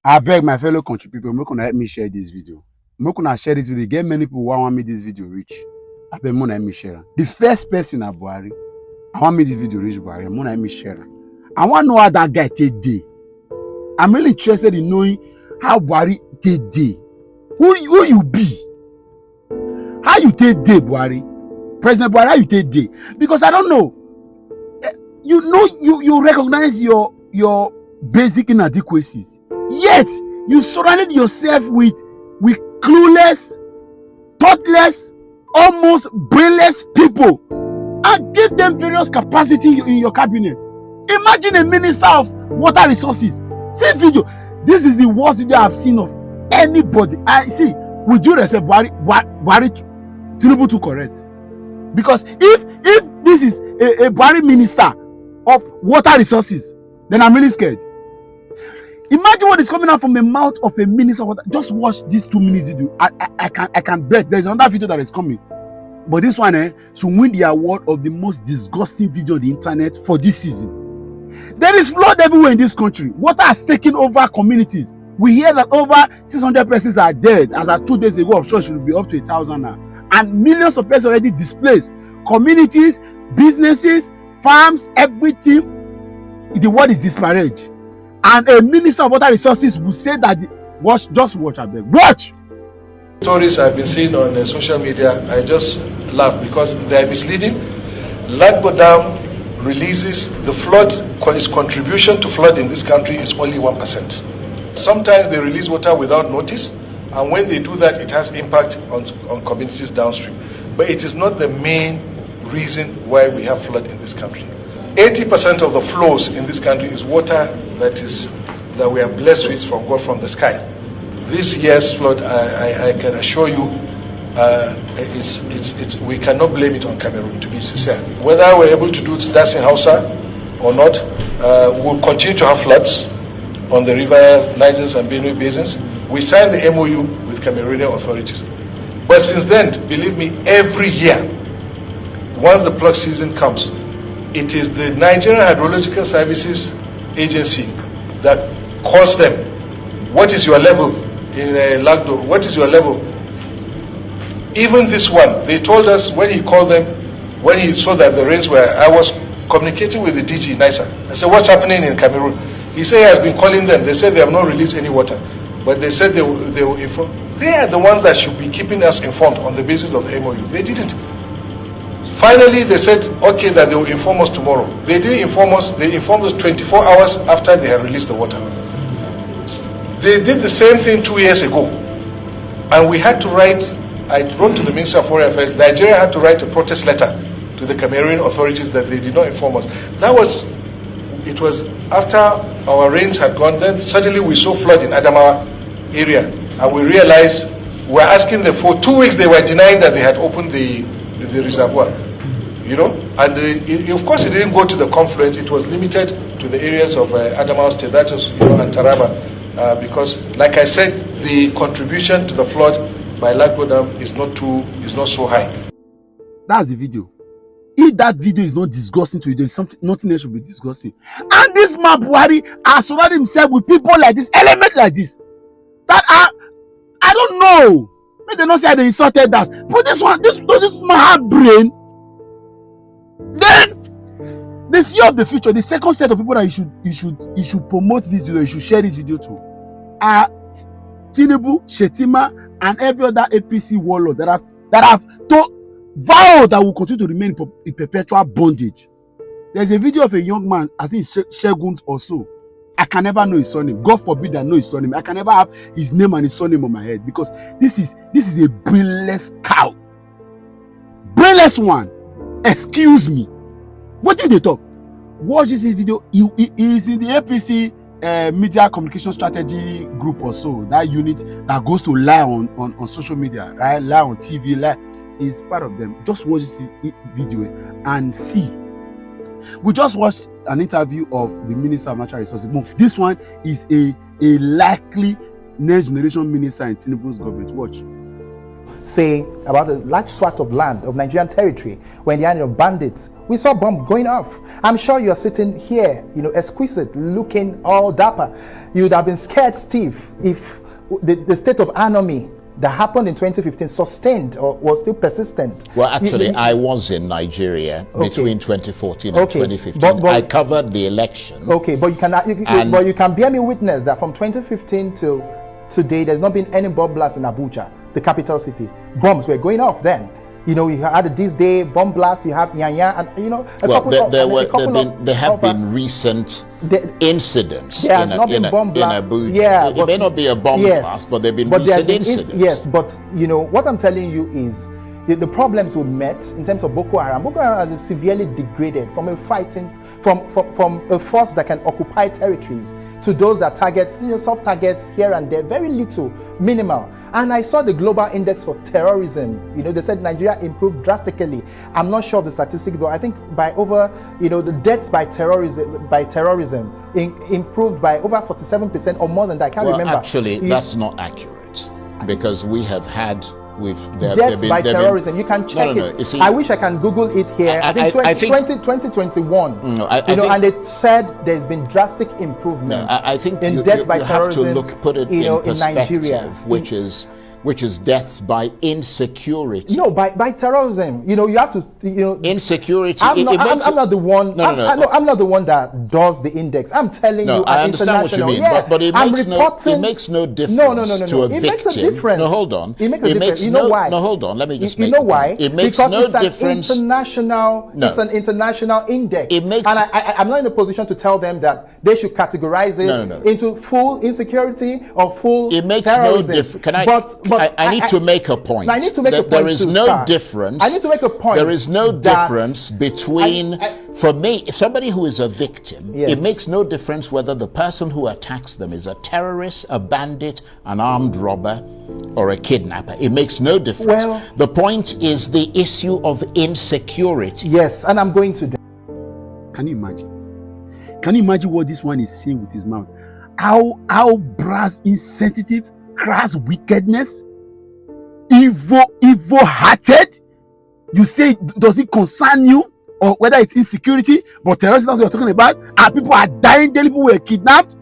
I beg my fellow country people, make una help me share this video. Make una share this video. Get many people who want me this video reach. I beg una help me share am. The first person at Buhari, I want me this video reach Buhari. Una help me share am. I want to know how that guy take day. I'm really interested in knowing how Buhari take day. Who you be? How you take day, Buhari? President Buhari, how you take day? Because I don't know. You know, you recognize your basic inadequacies. Yet you surrounded yourself with clueless, thoughtless, almost brainless people and give them various capacity in your cabinet. Imagine a minister of water resources. See video. This is the worst video I've seen of anybody. I see. With due respect, Buhari Tinubu too correct. Because if this is a Buhari minister of water resources, then I'm really scared. Imagine what is coming out from the mouth of a minister of water. Just watch these 2 minutes video. I can bet there's another video that is coming. But this one should win the award of the most disgusting video on the internet for this season. There is flood everywhere in this country. Water has taken over communities. We hear that over 600 persons are dead. As of 2 days ago, I'm sure it should be up to 1,000 now. And millions of persons already displaced. Communities, businesses, farms, everything. The world is disparate. And a minister of water resources will say that just watch, I beg. Watch! Stories I've been seeing on social media, I just laugh because they are misleading. Lagbo Dam releases the flood, its contribution to flood in this country is only 1%. Sometimes they release water without notice, and when they do that, it has impact on communities downstream. But it is not the main reason why we have flood in this country. 80% of the flows in this country is water that we are blessed with from God from the sky. This year's flood, I can assure you, we cannot blame it on Cameroon, to be sincere. Whether we're able to do that in Hausa or not, we'll continue to have floods on the river Niger and Benue basins. We signed the MOU with Cameroonian authorities. But since then, believe me, every year, once the flood season comes, it is the Nigerian Hydrological Services Agency that calls them. What is your level in Lagdo? What is your level? Even this one, they told us when he called them, when he saw that the rains were, I was communicating with the DG NISA. I said, what's happening in Cameroon? He said he has been calling them. They said they have not released any water. But they said they will inform. They are the ones that should be keeping us informed on the basis of the MOU. They didn't. Finally, they said, okay, that they will inform us tomorrow. They didn't inform us. They informed us 24 hours after they had released the water. They did the same thing 2 years ago. And we had to write, I wrote to the Minister of Foreign Affairs, Nigeria had to write a protest letter to the Cameroonian authorities that they did not inform us. It was after our rains had gone, then suddenly we saw flood in Adamawa area. And we realized, we were asking them for 2 weeks, they were denying that they had opened the reservoir. You know, and of course it didn't go to the confluence, it was limited to the areas of Adamawa State, that is, and Taraba, because, like I said, the contribution to the flood by Lagbo Dam is not so high. That's the video. If that video is not disgusting to you, then nothing else should be disgusting. And this man Buhari has surrounded himself with people like this, elements like this, that are, I don't know. Maybe they don't say they insulted us, but this man have brain. Then the fear of the future, the second set of people that you should promote this video, you should share this video to, are Tinubu, Shetima, and every other APC warlord that have vowed that will continue to remain in perpetual bondage. There's a video of a young man, I think Shegun or so. I can never know his surname. God forbid I know his surname. I can never have his name and his surname on my head, because this is a brainless cow. Brainless one. Excuse me. What did they talk? Watch this video. He is in the APC media communication strategy group or so. That unit that goes to lie on social media, right? Lie on TV, lie. Is part of them. Just watch this video and see. We just watched an interview of the Minister of Natural Resources. This one is a likely next generation minister in Tinubu's government. Watch. Say about a large swath of land of Nigerian territory were in the hand of bandits We saw bomb going off. I'm sure you're sitting here, exquisite, looking all dapper. You would have been scared stiff if the state of anomie that happened in 2015 sustained or was still persistent. Well, actually, I was in Nigeria between 2014 and 2015. But I covered the election. Okay, but you can bear me witness that from 2015 till today, there's not been any bomb blast in Abuja, the capital city. Bombs were going off then. You had this day bomb blast. You have Yanya, and there have been recent incidents in Abuja. Yeah, it may not be a bomb blast, but there've been recent incidents. Yes, but what I'm telling you is the problems we met in terms of Boko Haram. Boko Haram has severely degraded from a from a force that can occupy territories to those that target soft targets here and there, very little, minimal. And I saw the global index for terrorism. They said Nigeria improved drastically. I'm not sure of the statistics, but I think by over, the deaths by terrorism improved by over 47% or more than that. I can't remember. Actually, that's not accurate, because we have had deaths by terrorism. You can check it. You see, I wish I can Google it here. I think 2021. And it said there's been drastic improvement. I think in deaths by terrorism. Have to put it in perspective, Nigeria, which is deaths by insecurity. No, by terrorism. You have to. Insecurity. I'm not the one. I'm not the one that does the index. I'm telling you. I understand what you mean, but it makes no difference to a victim. It makes a difference. No, hold on. It makes a difference. You know why? No, hold on. Let me just. You know why? It makes no difference. It's an international index. It makes. And I'm not in a position to tell them that they should categorize it into full insecurity or full. It makes terrorism. no difference. But I need to make a point. I need to make a point. There is no difference. I need to make a point. There is no difference between, for me, somebody who is a victim, it makes no difference whether the person who attacks them is a terrorist, a bandit, an armed robber, or a kidnapper. It makes no difference. Well, the point is the issue of insecurity. Yes, and I'm going to. Can you imagine? Can you imagine what this one is saying with his mouth? How brass, insensitive, crass wickedness, evil-hearted. You say, does it concern you, or whether it's insecurity? But terrorism, that's what we're talking about. And people are dying daily. People were kidnapped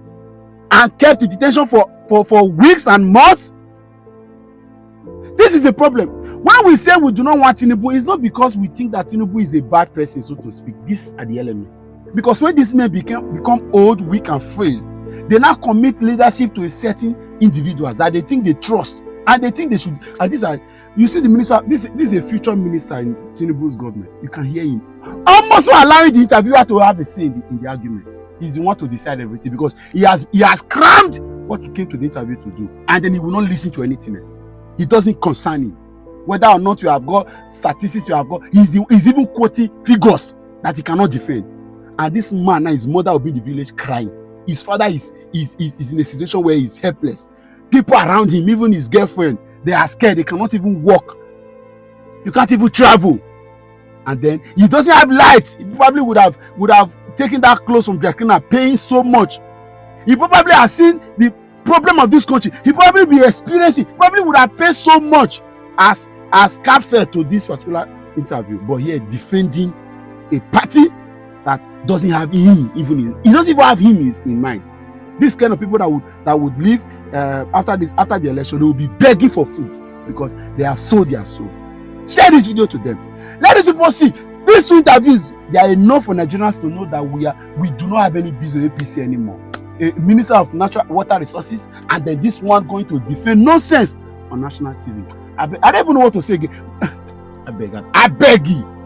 and kept in detention for weeks and months. This is the problem. When we say we do not want Tinubu, it's not because we think that Tinubu is a bad person, so to speak. These are the elements. Because when these men become old, weak, and frail, they now commit leadership to a certain individuals that they think they trust, and they think they should. And these are, you see the minister, this is a future minister in Tinubu's government. You can hear him almost not allowing the interviewer to have a say in the argument. He's the one to decide everything, because he has crammed what he came to the interview to do, and then he will not listen to anything else. It doesn't concern him whether or not you have got statistics. You have got. He's even quoting figures that he cannot defend. And this man now, his mother will be in the village crying. His father is in a situation where he's helpless. People around him, even his girlfriend, they are scared. They cannot even walk. You can't even travel. And then he doesn't have lights. He probably would have taken that clothes from Jakina, paying so much. He probably has seen the problem of this country. He probably be experiencing. Probably would have paid so much as cab fare to this particular interview. But here defending a party that doesn't have him he doesn't even have him in mind. This kind of people that would live after the election, they will be begging for food because they have sold their soul. Share this video to them. Let these people see. These two interviews, they are enough for Nigerians to know that we do not have any business with APC anymore. A minister of natural water resources, and then this one going to defend nonsense on national TV. I don't even know what to say again. I beg you.